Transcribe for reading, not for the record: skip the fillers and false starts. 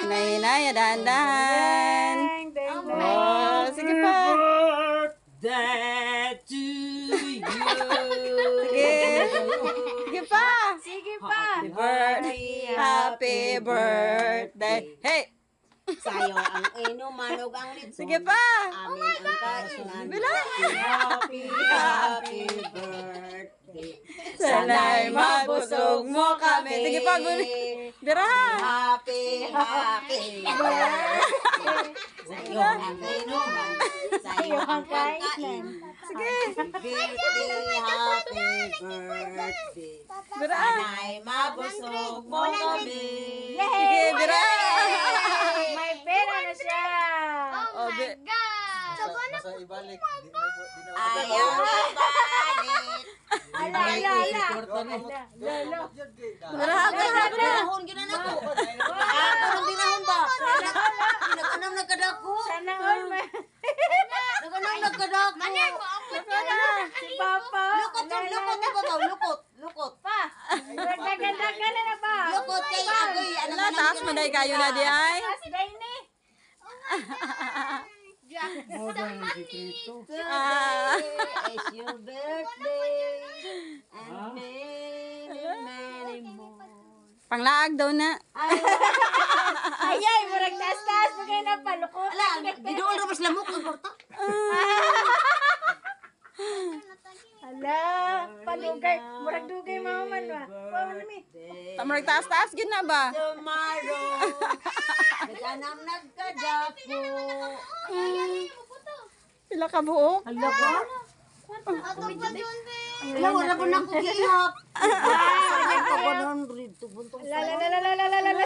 Hinay-hinay, dahan-dahan. Oh, sige pa. Birthday to you. Sige. Sige pa. Sige pa. Happy birthday. Hey, Sa'yo ang inuman ug ang litson. sige pa. Amin ang kainan. Bilang. Happy birthday. Sana'y mabusog mo kami. Sige pa, birahan. Happy birthday. Sa'yo ang inuman. Sa'yo ang kain. Sige. Happy birthday. Birahan. Sana'y mabusog mo kami. Sige, birahan. May pera na siya. Oh, Masa ibalik. Ayaw na balik. Ala, ala, ala. Birahan, Ano birahan. dinahon ginan ako? Ano dinahon ba? Nagkanam nagkadako. Sana all may... Nagkanam nagkadako. Si Papa. Lukot ba? Lukot. Pa. Ganda-ganda ka na ba? Lukot kay agoy. Ano Wala, taas mo dahil kayo na di ay. Mas day ni. It's your birthday. And many more. Panglaag daw na. Ayay, murag taas-taas. Bagay na pa. Lukot. Ala, gidoon ra mas lamok ang kwarta. Ala, palugay. Murag dugay maman wa. Paano mi? Tamrag taas-taas, gid na ba? Tomorrow. Nagkanam nagkadako. Pila ka buok? Ala ba? Ala, wala po na ko gihap. Wala po na ko La la la la la la la la.